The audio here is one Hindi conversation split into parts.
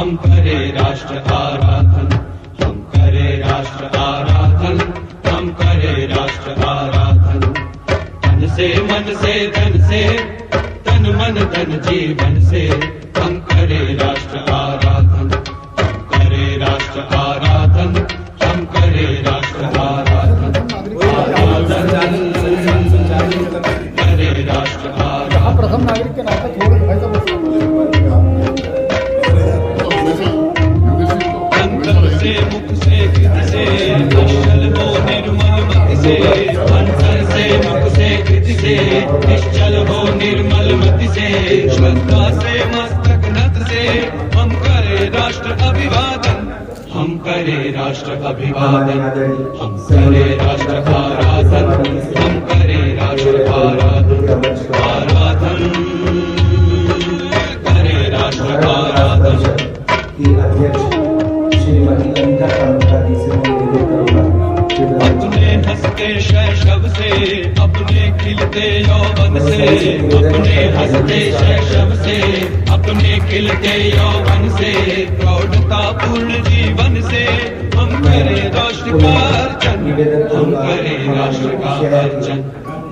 हम करे राष्ट्र आराधन, हम करे राष्ट्र आराधन, हम करे राष्ट्र आराधन। तन से मन से धन से, तन मन धन जीवन से, हम करे राष्ट्र आराधन, हम करे राष्ट्र आराधन, हम करे राष्ट्र आराधन, आराधन करे राष्ट्र आराधन। प्रथम नागरिक के नाते थोड़ा से मुख से कृति से निश्चल हो निर्मल मति से, अंतर से मुख से कृति से निश्चल हो निर्मल मति से, श्रद्धा से मस्तक नत से, हम करे राष्ट्र अभिवादन, हम करे राष्ट्र अभिवादन, हम करे राष्ट्र आराधन, हम करे राष्ट्र आराधन, आराधन करे राष्ट्र आराधन। अपने हंसते शैशव से, अपने खिलते यौवन से, अपने हंसते शैशव से, अपने खिलते यौवन से, प्रौढ़ता पूर्ण जीवन से, हम करे राष्ट्र का अर्चन, हम करे राष्ट्र का अर्चन,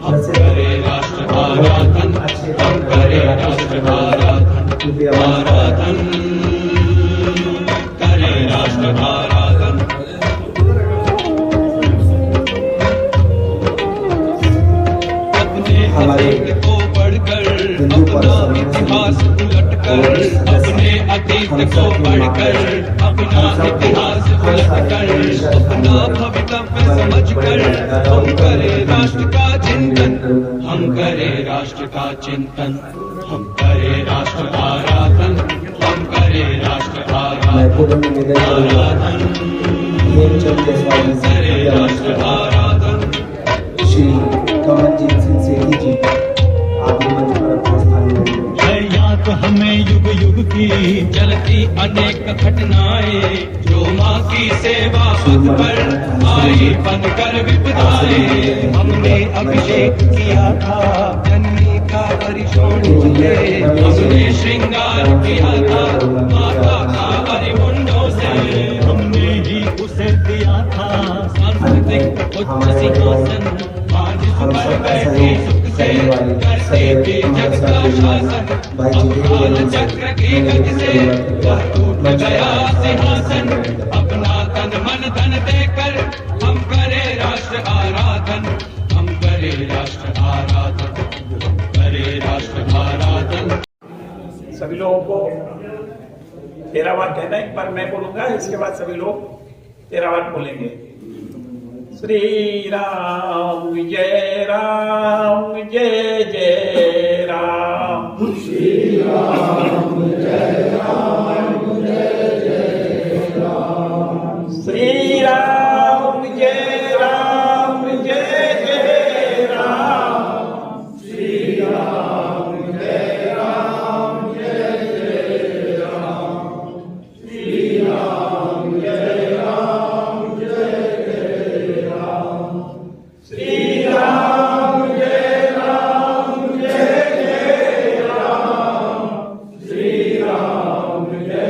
हम करे राष्ट्र आराधन, हम करे राष्ट्र आराधन, आराधन करे राष्ट्र आराधन। अतीत को बढ़कर अपना इतिहास उलटकर, अपने अतीत को बढ़कर अपना इतिहास उलटकर, अपना भवितव्य समझकर, हम करे राष्ट्र का चिंतन, हम करे राष्ट्र का चिंतन, हम करे राष्ट्र आराधन, हम करे राष्ट्र आराधन, आराधन करे राष्ट्र आराधन। श्री कमलजीत सिंह सेठी जी, आप मंच पर अपना स्थान लेंगे। है याद हमें युग युग की चलती अनेक घटनाएं, जो माँ की सेवा पथ पर आई बनकर विपदाएं। हमने अभिषेक किया था जननी का परिशोण से, हमने श्रृंगार किया था माता का परिमुंडों से, हमने ही उसे दिया था सांस्कृतिक उच्च सिंहासन, आज पर बैठी सुख से करते भी जग का शासन, काल चक्र की गति से टूट गया सिंहासन, अपना तन मन धन देकर हम करे राष्ट्र आराधन, हम करे राष्ट्र आराधन, हम करे राष्ट्र आराधन। सभी लोगों को तेरा बात कहना, एक बार मैं बोलूंगा, इसके बाद सभी लोग तेरा बात बोलेंगे। श्री राम जय राम जय जय राम, श्री राम जय राम जय जय राम, श्री राम जय राम जय जय राम, श्री राम जय राम जय जय राम, श्री राम जय राम जय जय राम, श्री राम जय राम जय जय राम, श्री राम जय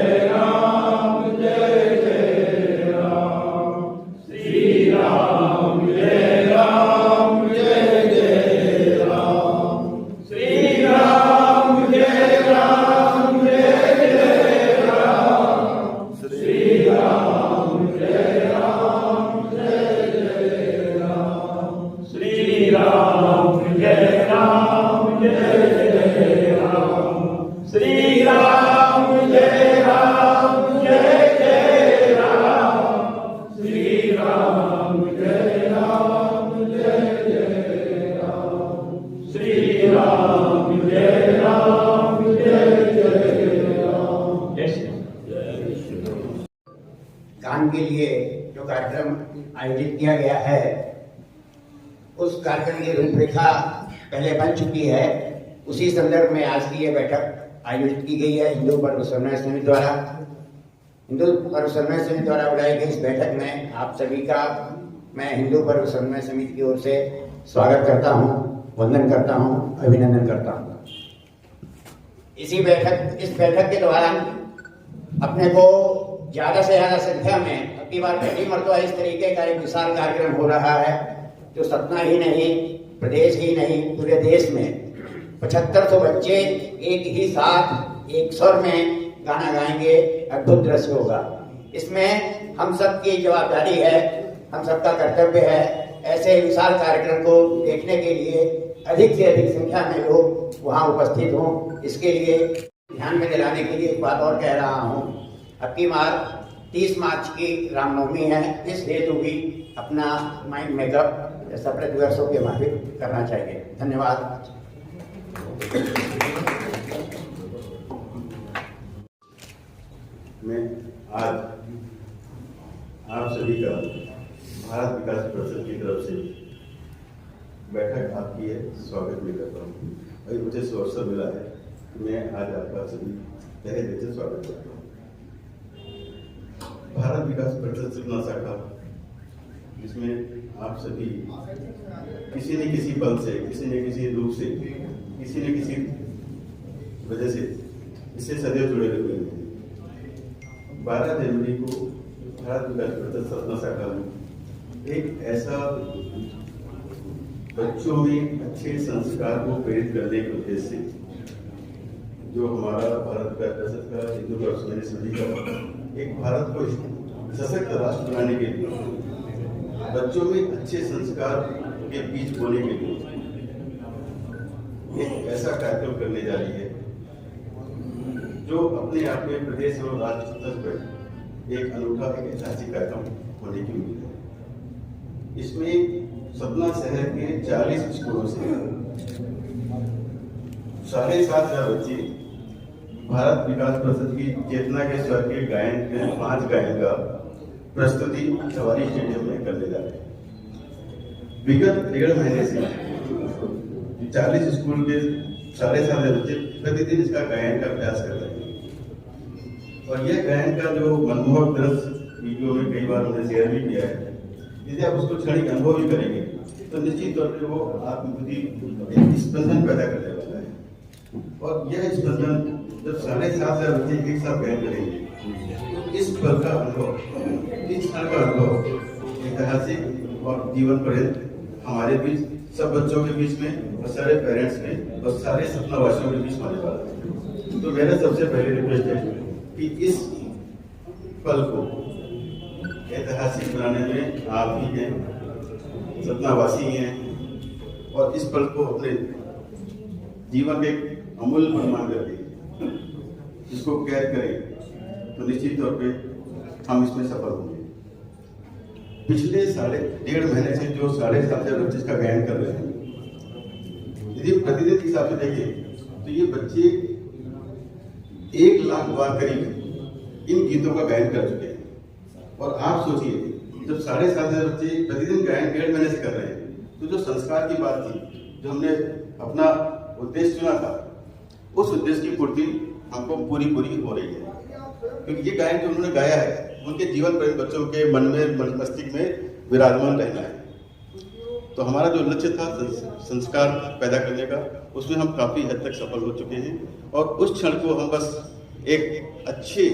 राम जय जय राम, श्री राम जय राम जय जय राम, श्री राम जय राम जय जय राम, श्री राम जय राम जय जय राम, श्री राम जय राम जय जय राम, श्री राम जय राम जय जय राम, श्री राम जय राम जय जय राम, श्री राम जय राम जय जय राम। जय श्री राम। गान के लिए जो कार्यक्रम आयोजित किया गया है, उस कार्यक्रम की रूपरेखा पहले बन चुकी है। उसी संदर्भ में आज की ये बैठक आयोजित की गई है हिंदू पर्व समन्वय समिति द्वारा। हिंदू पर्व समन्वय समिति द्वारा बुलाई गई इस बैठक में आप सभी का मैं हिंदू पर्व समन्वय समिति की ओर से स्वागत करता हूँ, वंदन करता हूँ, अभिनंदन करता हूँ। इस बैठक के दौरान अपने को ज्यादा से ज्यादा संख्या में अगली बार पहली मरतबा इस तरीके का एक विशाल कार्यक्रम हो रहा है जो सतना ही नहीं, प्रदेश ही नहीं, पूरे देश में 7500 बच्चे एक ही साथ एक स्वर में गाना गाएंगे। अद्भुत दृश्य होगा। इसमें हम सब की जवाबदारी है, हम सबका कर्तव्य है ऐसे विशाल कार्यक्रम को देखने के लिए अधिक से अधिक संख्या में लोग वहाँ उपस्थित हों। इसके लिए ध्यान में दिलाने के लिए एक बात और कह रहा हूँ। अब की बार 30 मार्च की रामनवमी है, इस हेतु भी अपना माइंड मेकअप जैसा प्रतिवर्षों के माफिक करना चाहिए। धन्यवाद। मैं आज आप सभी का भारत विकास परिषद की तरफ से बैठक आपकी है स्वागत भी करता हूँ। अभी मुझे अवसर मिला है कि मैं आज आपका सभी तहे दिल से स्वागत करता हूँ। भारत विकास परिषद सतना शाखा, जिसमें आप सभी किसी न किसी पल से, किसी न किसी रूप से, किसी न किसी वजह से इससे सदैव जुड़े हुए हैं। 12 जनवरी को भारत विकास परिषद सतना शाखा में एक ऐसा बच्चों में अच्छे संस्कार को प्रेरित करने के उद्देश्य से जो हमारा भारत विकास परिषद का हिंदू पर्सनल समिति का एक भारत को सशक्त राष्ट्र बनाने के लिए बच्चों में अच्छे संस्कार के बीज बोने के लिए एक ऐसा कार्यक्रम करने जा रही है जो अपने आप में प्रदेश और राज्य स्तर पर एक अनूठा एक ऐतिहासिक कार्यक्रम होने की उम्मीद है। इसमें सतना शहर के 40 स्कूलों से 7,500 बच्चे भारत विकास परिषद की चेतना के स्वर के गायन के 5 गायन का प्रस्तुति सवारी स्टेडियम में करने जा रहे हैं। विगत 1.5 महीने से 40 स्कूल के 7,500 बच्चे प्रतिदिन इसका गायन का अभ्यास कर रहे हैं और यह गायन का जो मनमोहक दृश्य वीडियो में कई बार हमने शेयर भी किया है। यदि आप उसको क्षणिक अनुभव भी करेंगे तो निश्चित तौर पर वो आत्मबुद्धि एक स्पंदन पैदा करने वाला है और यह स्पंदन जब 7,500 बच्चे एक साथ गायन करेंगे तो इस पल का अनुभव, इस क्षण का अनुभव ऐतिहासिक और जीवन पर्यंत हमारे बीच, सब बच्चों के बीच में और सारे पेरेंट्स में और सारे सपनावासियों के बीच होने वाला है। तो मेरा सबसे पहले रिक्वेस्ट है कि इस पल को ऐतिहासिक बनाने में आप ही हैं, सपनावासी हैं और इस पल को अपने जीवन के अमूल्य प्रमाण करके इसको कैद करें तो निश्चित तौर पे हम इसमें सफल होंगे। पिछले 1.5 महीने से जो 7,500 बच्चे का गायन कर रहे हैं, यदि प्रतिदिन के हिसाब से देखें तो ये बच्चे 1 लाख बार करीब इन गीतों का गायन कर चुके हैं। और आप सोचिए जब 7,500 बच्चे प्रतिदिन गायन 1.5 महीने से कर रहे हैं तो जो संस्कार की बात थी, जो हमने अपना उद्देश्य चुना था, उस उद्देश्य की पूर्ति हमको पूरी हो रही है। क्योंकि ये गायन जो उन्होंने गाया है उनके जीवन पर बच्चों के मन में, मस्तिष्क में विराजमान रहना है। तो हमारा जो लक्ष्य था संस्कार पैदा करने का, उसमें हम काफी हद तक सफल हो चुके हैं और उस क्षण को हम बस एक अच्छे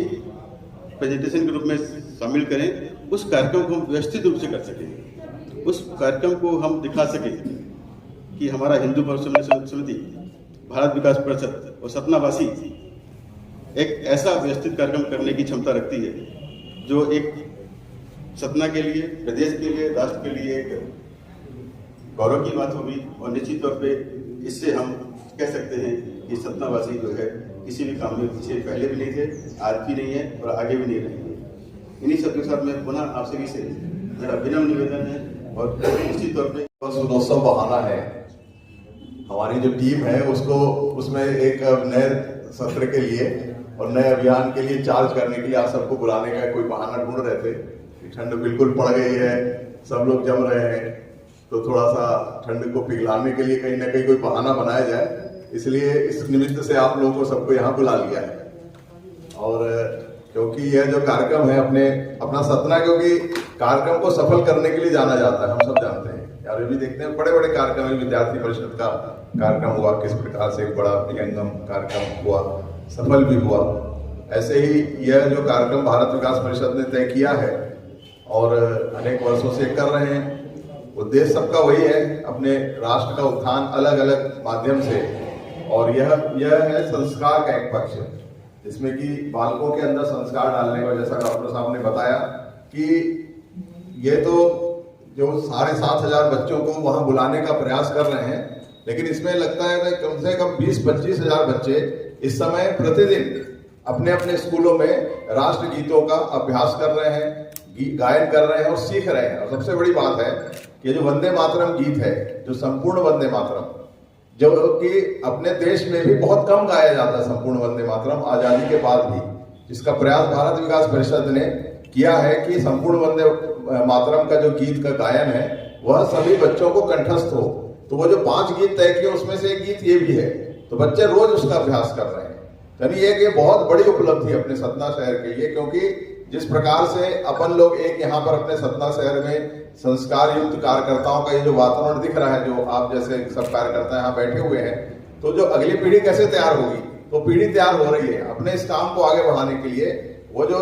प्रेजेंटेशन के रूप में शामिल करें, उस कार्यक्रम को हम व्यवस्थित रूप से कर सकें, उस कार्यक्रम को हम दिखा सकें कि हमारा हिंदू पर्सनल समिति, भारत विकास परिषद और सतनावासी एक ऐसा व्यवस्थित कार्यक्रम करने की क्षमता रखती है जो एक सतना के लिए, प्रदेश के लिए, राष्ट्र के लिए एक गौरव की बात होगी। और निश्चित तौर पे इससे हम कह सकते हैं कि सतनावासी जो है किसी भी काम में पीछे पहले भी नहीं थे, आज भी नहीं है और आगे भी नहीं रहेंगे। इन्हीं सब के साथ में पुनः आप सभी से मेरा विनम्र निवेदन है और निश्चित तौर पे सुनोत्सव बहाना है। हमारी जो टीम है उसको उसमें एक नए सत्र के लिए और नए अभियान के लिए चार्ज करने के लिए आप सबको बुलाने का कोई बहाना ढूंढ रहे थे। ठंड बिल्कुल पड़ गई है, सब लोग जम रहे हैं, तो थोड़ा सा ठंड को पिघलाने के लिए कहीं ना कहीं कोई बहाना बनाया जाए, इसलिए इस निमित्त से आप लोगों को सबको यहाँ बुला लिया है। और क्योंकि यह जो कार्यक्रम है अपना सतना, क्योंकि कार्यक्रम को सफल करने के लिए जाना जाता है, हम सब जानते हैं यार। अभी देखते हैं बड़े बड़े कार्यक्रम, विद्यार्थी परिषद का कार्यक्रम हुआ, किस प्रकार से एक बड़ा विहंगम कार्यक्रम हुआ, सफल भी हुआ। ऐसे ही यह जो कार्यक्रम भारत विकास परिषद ने तय किया है और अनेक वर्षों से कर रहे हैं, उद्देश्य सबका वही है, अपने राष्ट्र का उत्थान अलग अलग माध्यम से। और यह है संस्कार का एक पक्ष, जिसमें कि बालकों के अंदर संस्कार डालने का, जैसा डॉक्टर साहब ने बताया कि ये तो जो 7,500 बच्चों को वहां बुलाने का प्रयास कर रहे हैं, लेकिन इसमें लगता है कि कम से कम 20-25 हजार बच्चे इस समय प्रतिदिन अपने अपने स्कूलों में राष्ट्र गीतों का अभ्यास कर रहे हैं, गायन कर रहे हैं और सीख रहे हैं। और सबसे बड़ी बात है कि जो वंदे मातरम गीत है, जो संपूर्ण वंदे मातरम, जो कि अपने देश में भी बहुत कम गाया जाता है, संपूर्ण वंदे मातरम आजादी के बाद भी, जिसका प्रयास भारत विकास परिषद ने किया है कि संपूर्ण वंदे मातरम का जो गीत का गायन है वह सभी बच्चों को कंठस्थ हो। तो वो जो 5 गीत तय किए उसमें से एक गीत ये भी है, तो बच्चे रोज उसका अभ्यास कर रहे हैं। यानी ये बहुत बड़ी उपलब्धि अपने सतना शहर के लिए, क्योंकि जिस प्रकार से अपन लोग एक यहाँ पर अपने सतना शहर में संस्कार युक्त कार्यकर्ताओं का ये जो वातावरण दिख रहा है, जो आप जैसे सब कार्यकर्ता यहाँ बैठे हुए हैं, तो जो अगली पीढ़ी कैसे तैयार होगी, तो पीढ़ी तैयार हो रही है अपने इस काम को आगे बढ़ाने के लिए। वो जो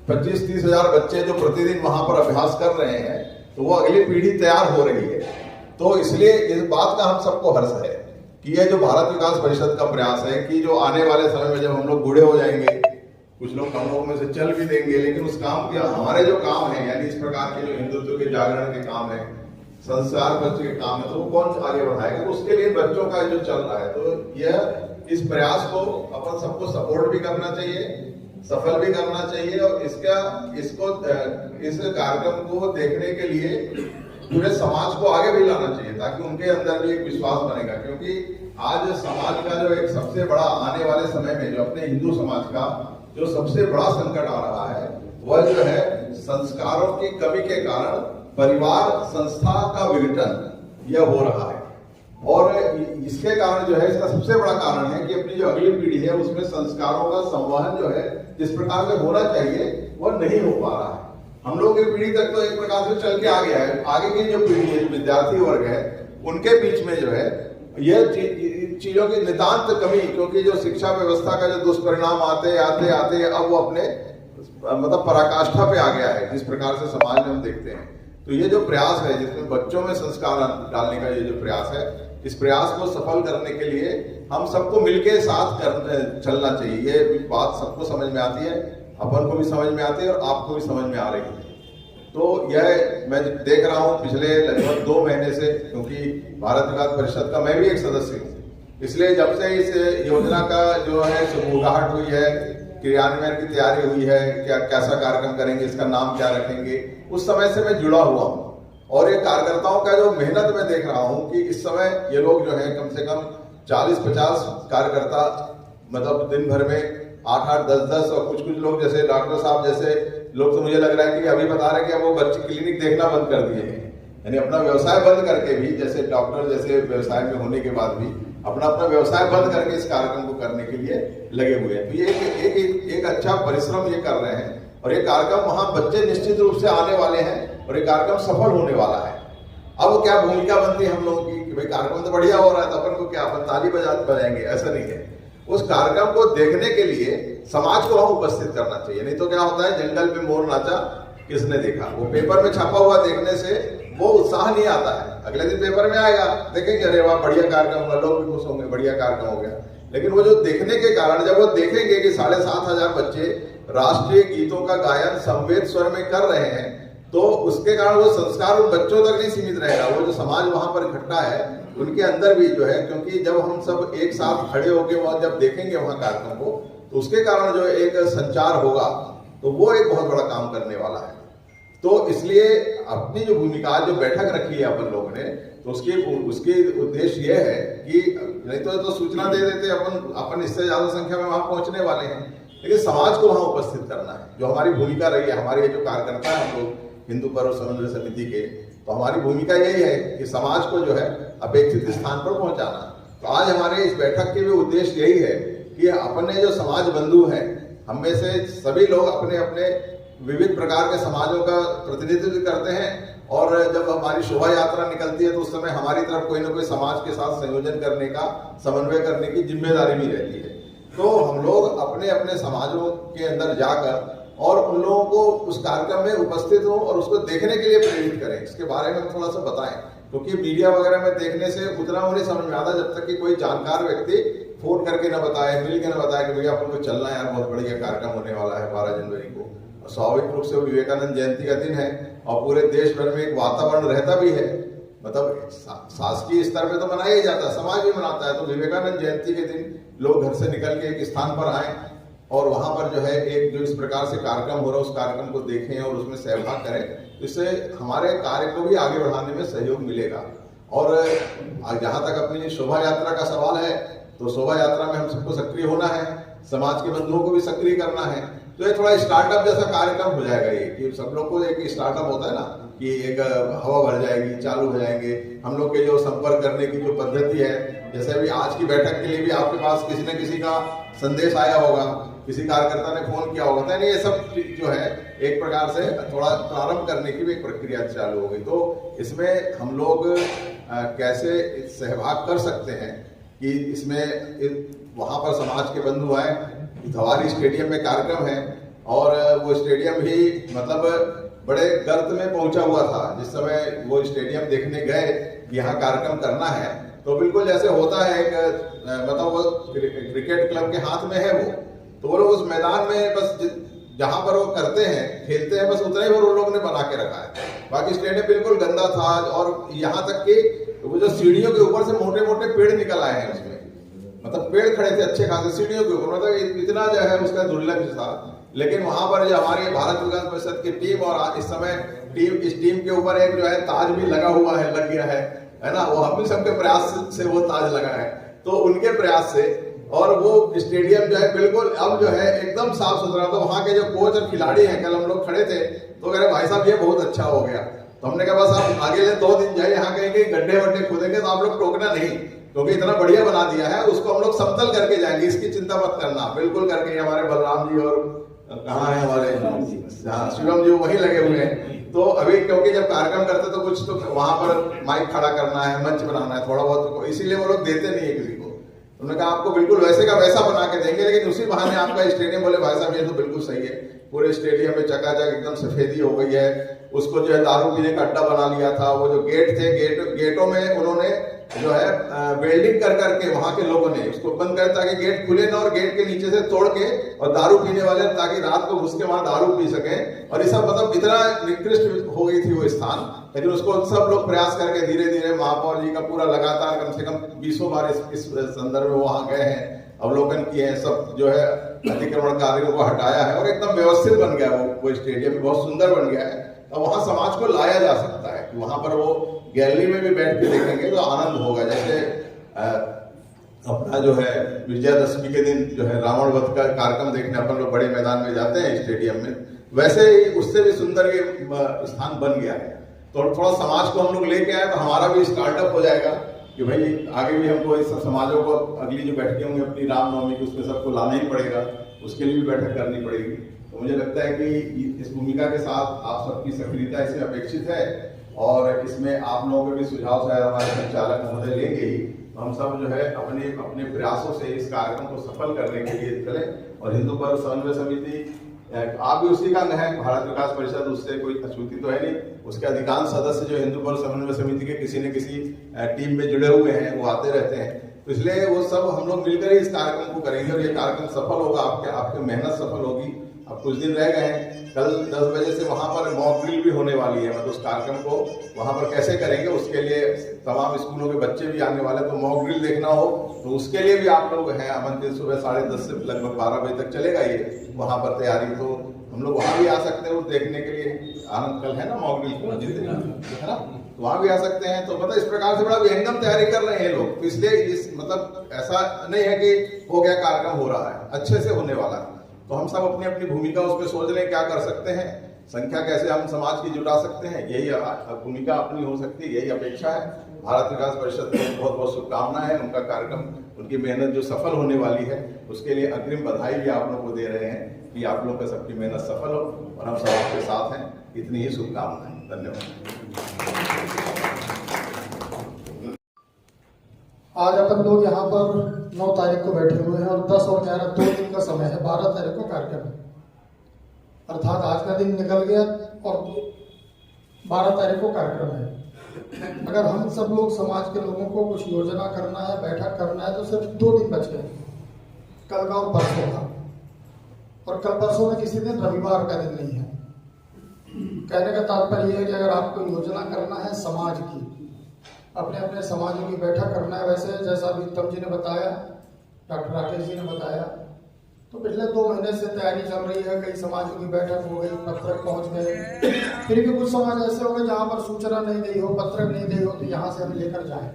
25-30 हजार बच्चे जो प्रतिदिन वहां पर अभ्यास कर रहे हैं, तो वो अगली पीढ़ी तैयार हो रही है। तो इसलिए इस बात का हम सबको हर्ष है कि ये जो भारत विकास परिषद का प्रयास है कि जो आने वाले समय में जब हम लोग बूढ़े हो जाएंगे, कुछ लोग हम लोगों में से चल भी देंगे, लेकिन उस काम के हमारे जो काम है, यानी इस प्रकार के जो हिंदुत्व के जागरण के काम है, संस्कार बच्चे के काम है, तो वो कौन आगे बढ़ाएगा? तो उसके लिए बच्चों का जो चल रहा है, तो यह इस प्रयास को अपन सबको सपोर्ट भी करना चाहिए, सफल भी करना चाहिए। और इस कार्यक्रम को देखने के लिए पूरे समाज को आगे भी लाना चाहिए, ताकि उनके अंदर भी एक विश्वास बनेगा। क्योंकि आज समाज का जो एक सबसे बड़ा आने वाले समय में जो अपने हिंदू समाज का जो सबसे बड़ा संकट आ रहा है, वह जो है संस्कारों की कमी के कारण परिवार संस्था का विघटन यह हो रहा है। और इसके कारण जो है, इसका सबसे बड़ा कारण है कि अपनी जो अगली पीढ़ी है उसमें संस्कारों का संवहन जो है जिस प्रकार से होना चाहिए वह नहीं हो पा रहा है। हम लोग की पीढ़ी तक तो एक प्रकार से चल के आ गया है, आगे की जो पीढ़ी है, जो विद्यार्थी वर्ग है, उनके बीच में जो है यह चीजों की नितांत कमी, क्योंकि जो शिक्षा व्यवस्था का जो दुष्परिणाम आते आते अब वो अपने मतलब पराकाष्ठा पे आ गया है, जिस प्रकार से समाज में हम देखते हैं। तो ये जो प्रयास है जिसमें बच्चों में संस्कार डालने का ये जो प्रयास है, इस प्रयास को सफल करने के लिए हम सबको मिलके साथ चलना चाहिए। ये बात सबको समझ में आती है, अपन को भी समझ में आती है और आपको भी समझ में आ रही है। तो यह मैं देख रहा हूँ पिछले लगभग 2 महीने से, क्योंकि भारत विकास परिषद का मैं भी एक सदस्य हूँ, इसलिए जब से इस योजना का जो है शुरुआत हुई है, क्रियान्वयन की तैयारी हुई है, कैसा कार्यक्रम करेंगे, इसका नाम क्या रखेंगे, उस समय से मैं जुड़ा हुआ हूँ। और ये कार्यकर्ताओं का जो मेहनत मैं देख रहा हूँ कि इस समय ये लोग जो है कम से कम 40-50 कार्यकर्ता, मतलब दिन भर में 8-8, 10-10 और कुछ लोग जैसे डॉक्टर साहब जैसे लोग, तो मुझे लग रहा है कि अभी बता रहे हैं कि अब वो बच्चे क्लिनिक देखना बंद कर दिए हैं, यानी अपना व्यवसाय बंद करके भी, जैसे डॉक्टर जैसे व्यवसाय में होने के बाद भी अपना व्यवसाय बंद करके इस कार्यक्रम को करने के लिए लगे हुए हैं। तो ये एक अच्छा परिश्रम ये कर रहे हैं, और ये कार्यक्रम वहां बच्चे निश्चित रूप से आने वाले हैं और ये कार्यक्रम सफल होने वाला है। अब क्या भूमिका बनती है हम लोगों की कि भाई कार्यक्रम तो बढ़िया हो रहा है, तो अपन को क्या, अपन ताली बजाएंगे, ऐसा नहीं है। उस कार्यक्रम को देखने के लिए समाज को वहां उपस्थित करना चाहिए। नहीं तो क्या होता है, जंगल में मोर नाचा किसने देखा, वो पेपर में छापा हुआ देखने से वो उत्साह नहीं आता है। अगले दिन पेपर में आएगा, देखेंगे अरे वाह बढ़िया कार्यक्रम हुआ, लोग भी खुश होंगे, बढ़िया कार्यक्रम हो गया। लेकिन वो जो देखने के कारण, जब वो देखेंगे कि 7,500 बच्चे राष्ट्रीय गीतों का गायन संवेद स्वर में कर रहे हैं, तो उसके कारण वो संस्कार उन बच्चों तक नहीं सीमित रहेगा। वो जो समाज वहां पर इकट्ठा है उनके अंदर भी जो है, क्योंकि जब हम सब एक साथ खड़े होकर वहां जब देखेंगे वहां कार्यक्रम को, तो उसके कारण जो एक संचार होगा, तो वो एक बहुत बड़ा काम करने वाला है। तो इसलिए अपनी जो भूमिका, जो बैठक रखी है अपन लोगों ने, तो उसके उद्देश्य ये है कि नहीं तो सूचना दे देते अपन इससे ज्यादा संख्या में वहां पहुंचने वाले हैं, लेकिन समाज को वहां उपस्थित करना है। जो हमारी भूमिका रही है, हमारे जो कार्यकर्ता है हम लोग हिंदू पर्व समन्वय समिति के, तो हमारी भूमिका यही है कि समाज को जो है अपेक्षित स्थान पर पहुंचाना। तो आज हमारे इस बैठक के भी उद्देश्य यही है कि अपने जो समाज बंधु हैं, हम में से सभी लोग अपने अपने विविध प्रकार के समाजों का प्रतिनिधित्व करते हैं, और जब हमारी शोभा यात्रा निकलती है तो उस समय हमारी तरफ कोई ना कोई समाज के साथ संयोजन करने का, समन्वय करने की जिम्मेदारी भी रहती है। तो हम लोग अपने अपने समाजों के अंदर जाकर और उन लोगों को उस कार्यक्रम में उपस्थित हों और उसको देखने के लिए प्रेरित करें, इसके बारे में थोड़ा सा बताएं, क्योंकि मीडिया वगैरह में देखने से उतना नहीं समझ में आता जब तक कि कोई जानकार व्यक्ति फोन करके न बताए, मिल के न बताए कि भैया अपन को चलना है यार, बहुत बढ़िया कार्यक्रम होने वाला है 12 जनवरी को। स्वाभाविक रूप से विवेकानंद जयंती का दिन है और पूरे देश भर में एक वातावरण रहता भी है, मतलब शासकीय स्तर पे तो मनाया ही जाता है, समाज भी मनाता है, तो विवेकानंद जयंती के दिन लोग घर से निकल के एक स्थान पर आए और वहां पर जो है एक जो इस प्रकार से कार्यक्रम हो रहा है उस कार्यक्रम को देखें और उसमें सहभाग करें, इससे हमारे कार्य को भी आगे बढ़ाने में सहयोग मिलेगा। और जहां तक अपनी शोभा यात्रा का सवाल है, तो शोभा यात्रा में हम सबको सक्रिय होना है, समाज के बंधुओं को भी सक्रिय करना है, तो ये थोड़ा स्टार्टअप जैसा कार्यक्रम हो जाएगा ये, कि सब लोग को एक स्टार्टअप होता है ना कि एक हवा भर जाएगी, चालू हो जाएंगे हम लोग के जो संपर्क करने की जो पद्धति है, जैसे अभी आज की बैठक के लिए भी आपके पास किसी न किसी का संदेश आया होगा, किसी कार्यकर्ता ने फोन किया होगा, तो ये सब जो है एक प्रकार से थोड़ा प्रारंभ करने की भी एक प्रक्रिया चालू हो गई। तो इसमें हम लोग कैसे सहभाग कर सकते हैं कि इसमें वहां पर समाज के बंधु आए, धवारी स्टेडियम में कार्यक्रम है और वो स्टेडियम भी मतलब बड़े गर्त में पहुंचा हुआ था, जिस समय वो स्टेडियम देखने गए यहाँ कार्यक्रम करना है, तो बिल्कुल जैसे होता है एक मतलब वो क्रिकेट क्लब के हाथ में है वो, तो वो लोग उस मैदान में बस जहां पर वो करते हैं खेलते हैं बस उतना ही वो लोगों ने बना के रखा है, बाकी स्टेडियम बिल्कुल गंदा था और यहाँ तक कि वो जो सीढ़ियों के ऊपर से मोटे मोटे पेड़ निकल आए हैं उसमें, मतलब पेड़ खड़े थे अच्छे खासे सीढ़ियों के ऊपर, मतलब इतना जो है उसका दुर्लभ था। लेकिन वहां पर जो हमारी भारत विकास परिषद की टीम और इस समय इस टीम के ऊपर एक जो है ताज भी लगा हुआ है, लग गया है ना, वो हम सबके प्रयास से वो ताज लगा है, तो उनके प्रयास से और वो स्टेडियम जो है बिल्कुल अब जो है एकदम साफ सुथरा। तो वहाँ के जो कोच और खिलाड़ी हैं, कल हम लोग खड़े थे तो कह रहे भाई साहब ये बहुत अच्छा हो गया, तो हमने कहा बस आप आगे ले 2 दिन जाइए, यहाँ कहीं गड्ढे वड्ढे खोदेंगे तो आप लोग टोकना नहीं, क्योंकि इतना बढ़िया बना दिया है, उसको हम लोग समतल करके जाएंगे, इसकी चिंता मत करना, बिल्कुल करके। हमारे बलराम जी और कहाँ है हमारे शिवम जी वहीं लगे हुए हैं, तो अभी क्योंकि जब कार्यक्रम करते तो कुछ तो वहां पर माइक खड़ा करना है, मंच बनाना है थोड़ा बहुत, इसीलिए वो लोग देते नहीं है किसी को। उन्होंने कहा आपको बिल्कुल वैसे का वैसा बना के देंगे, लेकिन उसी बहाने आपका स्टेडियम, बोले भाई साहब ये तो बिल्कुल सही है, पूरे स्टेडियम में चकाचक एकदम सफेदी हो गई है, उसको जो है दारू पीने का अड्डा बना लिया था, वो जो गेट थे गेटों में उन्होंने जो है वेल्डिंग कर करके वहां के लोगों ने उसको बंद कर ताकि गेट खुले ना, और गेट के नीचे से तोड़ के और दारू पीने वाले ताकि रात को घुस के वहां दारू पी सके, और ये सब मतलब इतना निकृष्ट हो गई थी वो स्थान। लेकिन उसको सब लोग प्रयास करके धीरे धीरे महापौर जी का पूरा लगातार कम से कम 20 बार इस संदर्भ में वहां गए हैं, अवलोकन किए हैं, सब जो है अतिक्रमणकारियों को हटाया है और एकदम व्यवस्थित बन गया वो स्टेडियम भी बहुत सुंदर बन गया है। अब वहां समाज को लाया जा सकता है कि वहां पर वो गैलरी में भी बैठ के देखेंगे तो आनंद होगा। जैसे अपना जो है विजयादशमी के दिन जो है रावण वध का कार्यक्रम देखने अपन लोग बड़े मैदान में जाते हैं स्टेडियम में, वैसे ही उससे भी सुंदर ये स्थान बन गया है। तो थोड़ा समाज को हम लोग लेके आए तो हमारा भी स्टार्टअप हो जाएगा कि भाई आगे भी हमको इस सब समाजों को अगली जो बैठकें होंगी अपनी रामनवमी की उसमें सबको लाना ही पड़ेगा, उसके लिए भी बैठक करनी पड़ेगी। तो मुझे लगता है कि इस भूमिका के साथ आप सबकी सक्रियता इसमें अपेक्षित है और इसमें आप लोगों के भी सुझाव शायद हमारे संचालक महोदय लेंगे ही, तो हम सब जो है अपने अपने प्रयासों से इस कार्यक्रम को सफल करने के लिए चलें। और हिंदू पर्व समन्वय समिति आप भी उसी का अंग है, भारत विकास परिषद उससे कोई अछूती तो है नहीं, उसके अधिकांश सदस्य जो हिंदू पर्व समन्वय समिति के किसी न किसी टीम में जुड़े हुए हैं, वो आते रहते हैं, तो इसलिए वो सब हम लोग मिलकर ही इस कार्यक्रम को करेंगे और ये कार्यक्रम सफल होगा, आपकी मेहनत सफल होगी। अब कुछ दिन रह गए हैं, कल 10 बजे से वहां पर मॉक ड्रिल भी होने वाली है, मतलब उस कार्यक्रम को वहां पर कैसे करेंगे उसके लिए तमाम स्कूलों के बच्चे भी आने वाले, तो मॉक ड्रिल देखना हो तो उसके लिए भी आप लोग हैं आमंत्रित। सुबह 10:30 से लगभग 12 बजे तक चलेगा ये वहां पर तैयारी, तो हम लोग वहां भी आ सकते हैं वो देखने के लिए। आनंद कल है ना मॉक ड्रिल है ना, तो वहां भी आ सकते हैं। तो मतलब इस प्रकार से बड़ा विहंगम तैयारी कर रहे हैं लोग, तो इसलिए इस मतलब ऐसा नहीं है कि हो गया कार्यक्रम हो रहा है, अच्छे से होने वाला है। तो हम सब अपनी अपनी भूमिका उसमें सोच लें क्या कर सकते हैं, संख्या कैसे हम समाज की जुटा सकते हैं, यही भूमिका अपनी हो सकती है, यही अपेक्षा है। भारत विकास परिषद को बहुत बहुत शुभकामनाएं हैं, उनका कार्यक्रम उनकी मेहनत जो सफल होने वाली है उसके लिए अग्रिम बधाई भी आप लोग को दे रहे हैं कि आप लोग का सबकी मेहनत सफल हो और हम सब आपके साथ हैं, इतनी ही शुभकामनाएं। धन्यवाद। आज अपन लोग यहाँ पर 9 तारीख को बैठे हुए हैं और 10 और 11 2 दिन का समय है, 12 तारीख को कार्यक्रम है। अर्थात आज का दिन निकल गया और 12 तारीख को कार्यक्रम है। अगर हम सब लोग समाज के लोगों को कुछ योजना करना है, बैठक करना है, तो सिर्फ 2 दिन बच गए, कल का और परसों का। और कल परसों में किसी दिन रविवार का दिन नहीं है। कहने का तात्पर्य है कि अगर आपको योजना करना है समाज की, अपने अपने समाजों की बैठक करना है, वैसे जैसा अभी उत्तम जी ने बताया, डॉक्टर राकेश जी ने बताया, तो पिछले 2 महीने से तैयारी चल रही है। कई समाजों की बैठक हो गई, पत्रक पहुंच गए, फिर भी कुछ समाज ऐसे हो गए जहां पर सूचना नहीं दी हो, पत्रक नहीं दी हो, तो यहाँ से हम लेकर जाए।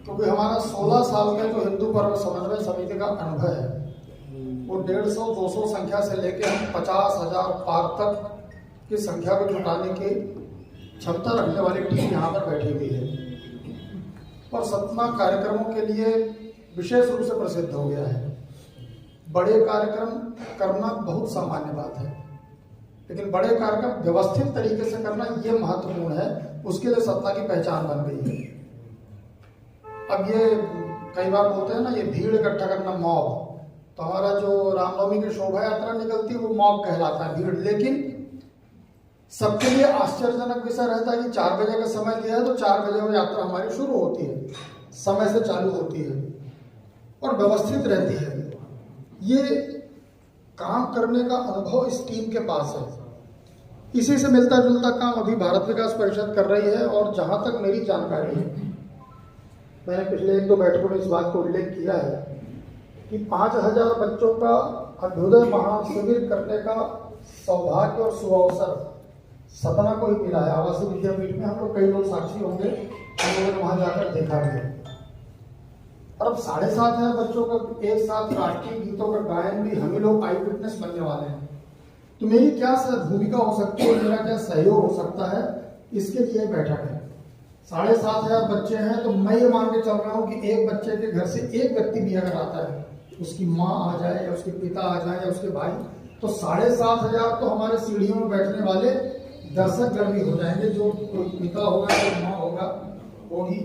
क्योंकि हमारा 16 साल में जो हिंदू पर्व समन्वय समिति का अनुभव है, वो 150-200 संख्या से लेकर हम 50,000 पार तक की संख्या को जुटाने की क्षमता रखने वाली टीम यहाँ पर बैठी हुई है। और सतना कार्यक्रमों के लिए विशेष रूप से प्रसिद्ध हो गया है। बड़े कार्यक्रम करना बहुत सामान्य बात है, लेकिन बड़े कार्यक्रम व्यवस्थित तरीके से करना ये महत्वपूर्ण है। उसके लिए सत्ता की पहचान बन गई है। अब ये कई बार बोलते हैं ना, ये भीड़ इकट्ठा करना, मॉब, तो हमारा जो रामनवमी की शोभा यात्रा निकलती है वो मॉब कहलाता है, भीड़। लेकिन सबके लिए आश्चर्यजनक विषय रहता है कि 4 बजे का समय दिया है तो 4 बजे वो यात्रा हमारी शुरू होती है, समय से चालू होती है और व्यवस्थित रहती है। ये काम करने का अनुभव इस टीम के पास है। इसी से मिलता जुलता काम अभी भारत विकास परिषद कर रही है। और जहां तक मेरी जानकारी है, मैंने पिछले 1-2 बैठकों में इस बात को उल्लेख किया है कि 5,000 बच्चों का अभ्युदय महाशिविर करने का सौभाग्य और सुअवसर सतना को ही मिला है। आवासीय विद्यापीठ में हम लोग कई लोग साक्षी होंगे, हम लोगों ने वहां जाकर देखा भी। और अब 7,500 बच्चों का एक साथ राष्ट्रीय गीतों का गायन भी हम ही लोग आई विटनेस बनने वाले हैं। तो मेरी क्या भूमिका हो सकती है, मेरा क्या सहयोग हो सकता है, इसके लिए बैठक है। 7,500 बच्चे हैं, तो मैं ये मान के चल रहा हूँ कि एक बच्चे के घर से एक व्यक्ति भी अगर आता है, उसकी माँ आ जाए या उसके पिता आ जाए या उसके भाई, तो 7,500 तो हमारे सीढ़ियों में बैठने वाले दर्शक गण भी हो जाएंगे। जो कोई पिता होगा, कोई माँ होगा, वो ही।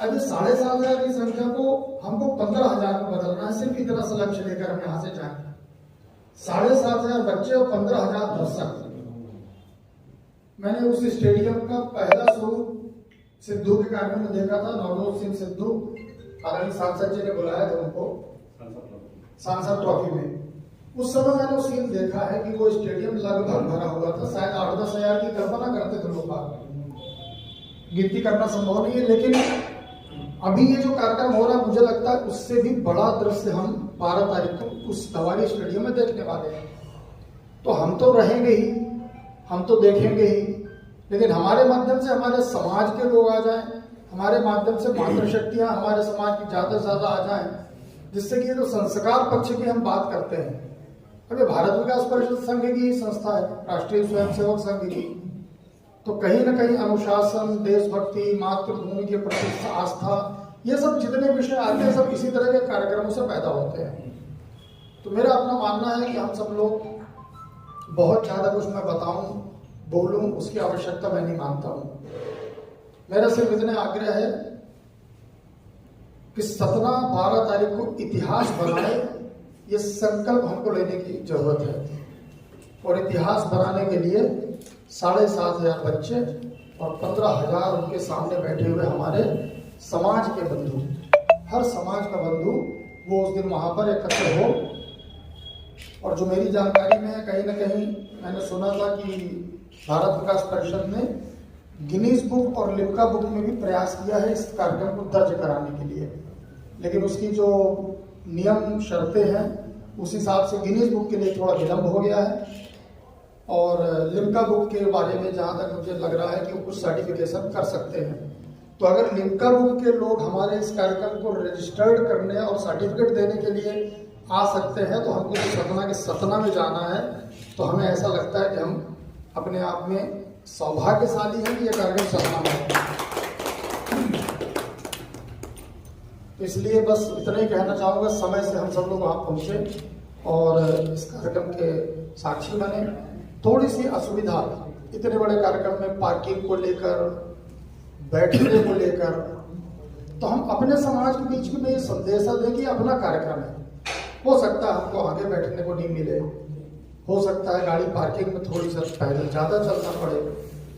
अब ये 7,500 की संख्या को हमको 15,000 में बदलना है। सिर्फ इतना सा लक्ष्य लेकर हम यहाँ से जाएं। 7,500 बच्चे और 15,000 दर्शक। मैंने उस स्टेडियम का पहला स्वरूप सिद्धू के कार्यक्रम में देखा था। नवजोत सिंह सिद्धू आदरणीय सांसद जी ने बुलाया था उनको सांसद ट्रॉफी में। उस समय मैंने वो सीन देखा है कि वो स्टेडियम लगभग भरा हुआ था। शायद 8-10 हजार की कल्पना करते थे लोग, गिनती करना संभव नहीं है। लेकिन अभी ये जो कार्यक्रम हो रहा है, मुझे लगता है उससे भी बड़ा दृश्य हम 12 तारीख को उस सवारी स्टेडियम में देखने वाले हैं। तो हम तो रहेंगे ही, हम तो देखेंगे ही, लेकिन हमारे माध्यम से हमारे समाज के लोग आ जाएं, हमारे माध्यम से मातृशक्तियां हमारे समाज की ज्यादा से ज्यादा आ जाएं, जिससे कि जो संस्कार पक्ष की हम बात करते हैं, अब ये भारत विकास परिषद संघ की संस्था है, राष्ट्रीय स्वयंसेवक संघ की, तो कहीं ना कहीं अनुशासन, देशभक्ति, मातृभूमि के प्रति आस्था, ये सब जितने विषय आते हैं सब इसी तरह के कार्यक्रमों से पैदा होते हैं। तो मेरा अपना मानना है कि हम सब लोग बहुत ज्यादा कुछ मैं बताऊं, बोलूं, उसकी आवश्यकता मैं नहीं मानता हूं। मेरा सिर्फ इतने आग्रह है कि सतना 12 तारीख को इतिहास बनाए, ये संकल्प हमको लेने की जरूरत है। और इतिहास बनाने के लिए 7,500 बच्चे और 15,000 उनके सामने बैठे हुए हमारे समाज के बंधु, हर समाज का बंधु वो उस दिन वहां पर एकत्र हो। और जो मेरी जानकारी में है, कहीं ना कहीं मैंने सुना था कि भारत विकास परिषद ने गिनीज बुक और लिम्का बुक में भी प्रयास किया है इस कार्यक्रम को दर्ज कराने के लिए, लेकिन उसकी जो नियम शर्तें हैं उस हिसाब से गिनीज बुक के लिए थोड़ा विलंब हो गया है। और लिम्का बुक के बारे में जहाँ तक मुझे लग रहा है कि वो कुछ सर्टिफिकेशन कर सकते हैं। तो अगर लिम्का बुक के लोग हमारे इस कार्यक्रम को रजिस्टर्ड करने और सर्टिफिकेट देने के लिए आ सकते हैं, तो हमको सतना के सतना में जाना है, तो हमें ऐसा लगता है कि हम अपने आप में सौभाग्यशाली हैं कि ये कार्यक्रम सतना में है। तो इसलिए बस इतना ही कहना चाहूँगा, समय से हम सब लोग वहाँ पहुँचे और इस कार्यक्रम के साक्षी बने। थोड़ी सी असुविधा इतने बड़े कार्यक्रम में पार्किंग को लेकर, बैठने को लेकर, तो हम अपने समाज के बीच में ये संदेशा दें कि अपना कार्यक्रम है। हो सकता है हमको आगे बैठने को नहीं मिले, हो सकता है गाड़ी पार्किंग में थोड़ी सी पैदल ज़्यादा चलना पड़े,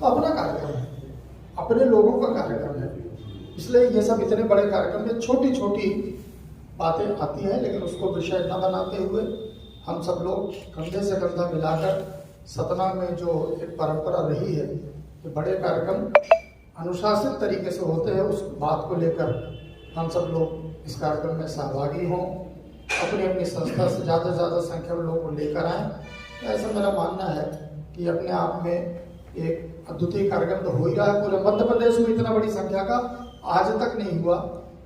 तो अपना कार्यक्रम है, अपने लोगों का कार्यक्रम है। इसलिए ये सब इतने बड़े कार्यक्रम में छोटी छोटी बातें आती हैं, लेकिन उसको विषय न बनाते हुए हम सब लोग कंधे से कंधा मिलाकर सतना में जो एक परंपरा रही है कि बड़े कार्यक्रम अनुशासित तरीके से होते हैं, उस बात को लेकर हम सब लोग इस कार्यक्रम में सहभागी हों, अपनी अपनी संस्था से ज़्यादा संख्या में लोगों को लेकर आएँ। ऐसा मेरा मानना है कि अपने आप में एक अद्वितीय कार्यक्रम तो हो ही रहा है। पूरे मध्य प्रदेश में इतना बड़ी संख्या का आज तक नहीं हुआ,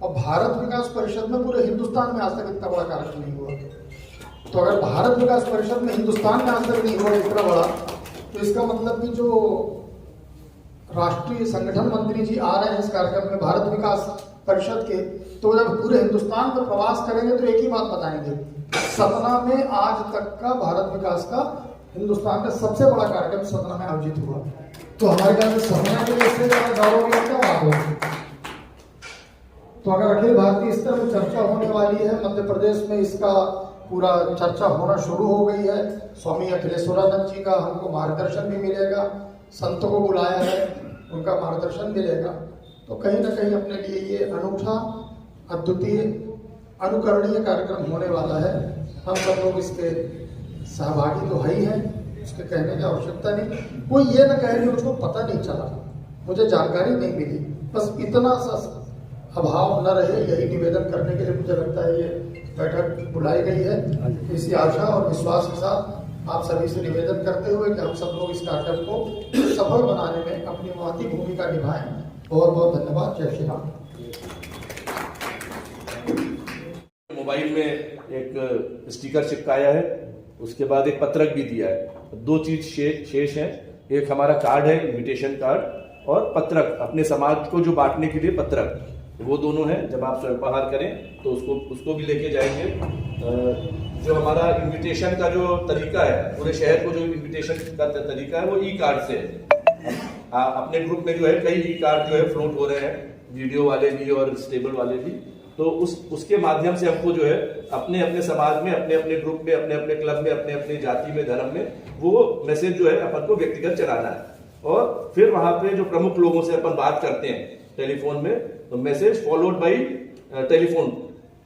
और भारत विकास परिषद में पूरे हिंदुस्तान में आज तक इतना बड़ा कार्यक्रम नहीं हुआ। तो अगर भारत विकास परिषद में हिंदुस्तान में आज तक नहीं हुआ इतना बड़ा, तो इसका मतलब कि जो राष्ट्रीय संगठन मंत्री जी आ रहे हैं इस कार्यक्रम में भारत विकास परिषद के, तो जब पूरे हिंदुस्तान में प्रवास करेंगे तो एक ही बात बताएंगे, सतना में आज तक का भारत विकास का हिंदुस्तान का सबसे बड़ा कार्यक्रम सतना में आयोजित हुआ। तो हमारे ख्याल में सतना के लिए इससे ज्यादा गौरव की क्या बात होगी। तो अगर अखिल भारतीय स्तर पर चर्चा होने वाली है, मध्य प्रदेश में इसका पूरा चर्चा होना शुरू हो गई है। स्वामी अखिलेश्वरानंद जी का हमको मार्गदर्शन भी मिलेगा, संतों को बुलाया है, उनका मार्गदर्शन मिलेगा। तो कहीं ना कहीं अपने लिए ये अनूठा, अद्वितीय, अनुकरणीय कार्यक्रम होने वाला है। हम सब लोग इसके सहभागी तो है ही हैं, उसके कहने की आवश्यकता नहीं। कोई ये ना कहे कि उसको पता नहीं चला, मुझे जानकारी नहीं मिली, बस इतना सा अभाव न रहे, यही निवेदन करने के लिए मुझे लगता है ये बैठक बुलाई गई है। इसी आशा और विश्वास के साथ आप सभी से निवेदन करते हुए कि हम सब लोग इस कार्यक्रम को सफल बनाने में अपनी महती भूमिका निभाएं। बहुत बहुत धन्यवाद। जय श्री राम। मोबाइल में एक स्टिकर चिपकाया है, उसके बाद एक पत्रक भी दिया है। दो चीज शेष है, एक हमारा कार्ड है, इनविटेशन कार्ड, और पत्रक, अपने समाज को जो बांटने के लिए पत्रक, वो दोनों हैं। जब आप स्वयंपाहार करें तो उसको भी लेके जाएंगे। जो हमारा इनविटेशन का जो तरीका है, पूरे शहर को जो इनविटेशन का तरीका है वो ई कार्ड से है। अपने ग्रुप में जो है कई ई कार्ड जो है फ्लोट हो रहे हैं, वीडियो वाले भी और स्टेबल वाले भी। तो उसके माध्यम से हमको जो है अपने अपने समाज में, अपने अपने ग्रुप में, अपने अपने क्लब में, अपने अपने जाति में, धर्म में वो मैसेज जो है अपन को व्यक्तिगत चलाना है। और फिर वहां पे जो प्रमुख लोगों से अपन बात करते हैं टेलीफोन में, तो मैसेज फॉलोड बाई टेलीफोन।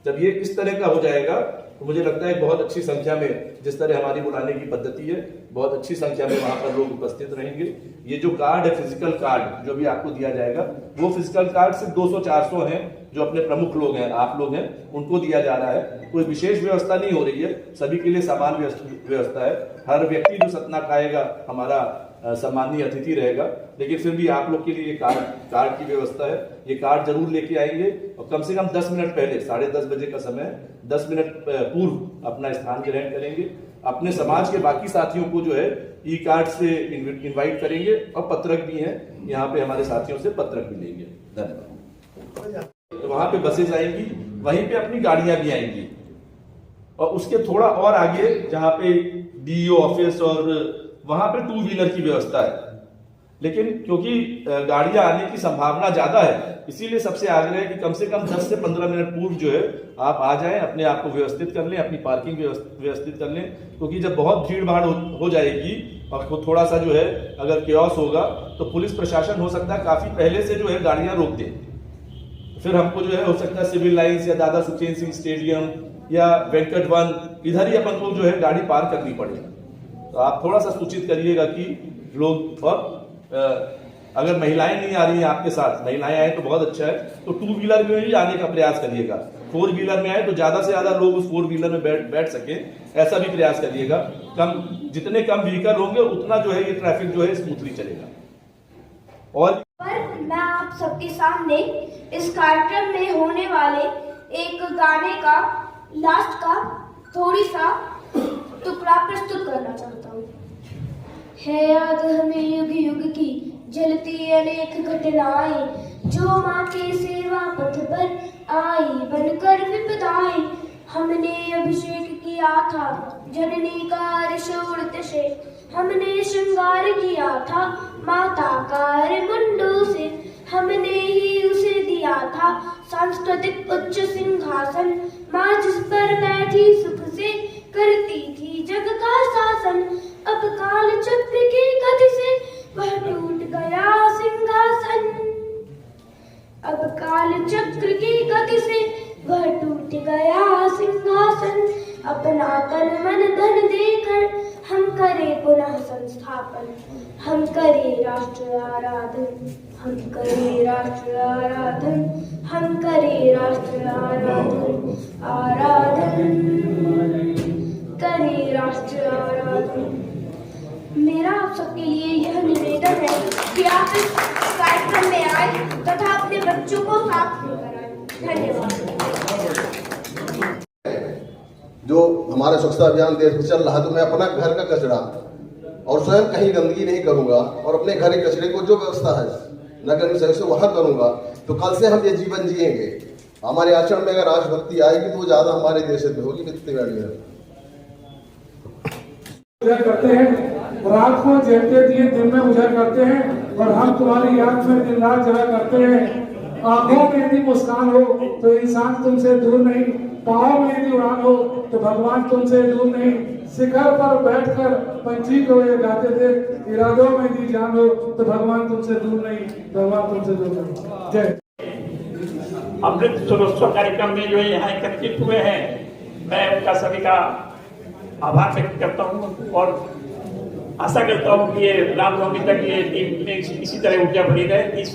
जब ये इस तरह का हो जाएगा तो मुझे लगता है बहुत अच्छी संख्या में, जिस तरह हमारी बुलाने की पद्धति है, बहुत अच्छी संख्या में वहां पर लोग उपस्थित रहेंगे। ये जो कार्ड है, फिजिकल कार्ड जो भी आपको दिया जाएगा, वो फिजिकल कार्ड सिर्फ 200-400 हैं जो अपने प्रमुख लोग हैं, आप लोग हैं, उनको दिया जा रहा है। कोई विशेष व्यवस्था नहीं हो रही है, सभी के लिए समान व्यवस्था है। हर व्यक्ति जो सतना का आएगा हमारा सम्मानीय अतिथि रहेगा, लेकिन फिर भी आप लोग के लिए कार्ड की व्यवस्था है। ये कार्ड जरूर लेके आएंगे और कम से कम 10 मिनट पहले, 10:30 बजे का समय, 10 मिनट पूर्व अपना स्थान ग्रहण करेंगे। अपने समाज के बाकी साथियों को जो है ई कार्ड से इनवाइट करेंगे, और पत्रक भी हैं, यहाँ पे हमारे साथियों से पत्रक भी लेंगे। धन्यवाद। तो वहां पे बसेज आएंगी, वहीं पे अपनी गाड़ियां भी आएंगी, और उसके थोड़ा और आगे जहां पे डीईओ ऑफिस और वहां पे 2 व्हीलर की व्यवस्था है। लेकिन क्योंकि गाड़ियां आने की संभावना ज्यादा है, इसीलिए सबसे आग्रह है कि कम से कम 10 से 15 मिनट पूर्व जो है आप आ जाएं, अपने आप को व्यवस्थित कर लें, अपनी पार्किंग व्यवस्थित कर लें। क्योंकि जब बहुत भीड़ भाड़ हो जाएगी और थोड़ा सा जो है अगर केओस होगा, तो पुलिस प्रशासन हो सकता है काफी पहले से जो है गाड़ियां रोक दे। फिर हमको जो है हो सकता है सिविल लाइन्स या दादा सुखचैन सिंह स्टेडियम या वेंकट वन, इधर ही अपन को जो है गाड़ी पार्क करनी पड़ेगी। तो आप थोड़ा सा सूचित करिएगा कि लोग, और अगर महिलाएं नहीं आ रही हैं आपके साथ, महिलाएं आए तो बहुत अच्छा है, तो 2 व्हीलर में ही आने का प्रयास करिएगा। 4 व्हीलर में आए तो ज्यादा से ज्यादा लोग उस 4 व्हीलर में बैठ सके, ऐसा भी प्रयास करिएगा। जितने कम व्हीकल होंगे उतना जो है ये ट्रैफिक जो है स्मूथली चलेगा। और मैं आप सबके सामने इस कार्यक्रम में होने वाले एक गाने का लास्ट का थोड़ी सा टुकड़ा प्रस्तुत करना चाहता हूँ। है याद हमें युग युग की जलती अनेक घटनाएं, जो माँ के सेवा पथ पर आई बनकर विपदाएं। हमने अभिषेक किया था जननी का षोड़श से, हमने श्रृंगार किया था माता का मुंडू से। हमने ही उसे दिया था सांस्कृतिक उच्च सिंहासन। माँ जिस पर बैठी सुख से करती थी जग का शासन। अब काल चक्र की गति से वह टूट गया सिंहासन। अब काल चक्र की गति से वह टूट गया सिंहासन। अपना तन मन धन देकर हम करें पुनः संस्थापन। हम करें राष्ट्र आराधन। हम करें राष्ट्र आराधन। हम करें राष्ट्र आराधन। आराधन करें राष्ट्र आराधन। मेरा आप सबके लिए यह निवेदन है कि आप इस कार्यक्रम में आए तथा अपने बच्चों को साथ लेकर आए। धन्यवाद। जो हमारा स्वच्छता अभियान देश में चल रहा है, तो मैं अपना घर का कचरा और स्वयं कहीं गंदगी नहीं करूंगा और अपने घर के कचरे को जो व्यवस्था है नगर निगम से वहां करूंगा, तो कल से हम ये जीवन जिएंगे। हमारे आचरण में अगर राष्ट्रभक्ति आएगी तो वो ज्यादा हमारे देश में होगी। करते हैं, रात को जलते दिए दिन में उजागर करते हैं और हम तुम्हारी याद में दिन रात जला करते हैं। आंखों में यदि मुस्कान हो तो इंसान तुमसे दूर नहीं। पाँव में यदि उड़ान हो तो भगवान तुमसे दूर नहीं। शिखर पर बैठकर पंछी को ये गाते थे, इरादों में यदि जान हो तो भगवान तुमसे दूर नहीं। भगवान तुमसे दूर नहीं। जय। अमृत सरोत्सव कार्यक्रम में जो यहाँ एकत्रित हुए हैं, मैं उनका सभी का आभार व्यक्त करता हूँ और आशा करता हूँ कि ये रामनवमी तक ये टीम में इसी तरह ऊर्जा भरी रहे। 30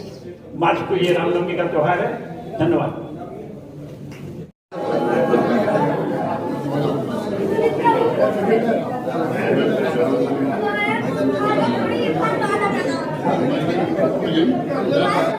मार्च को ये रामनवमी का त्योहार है। धन्यवाद।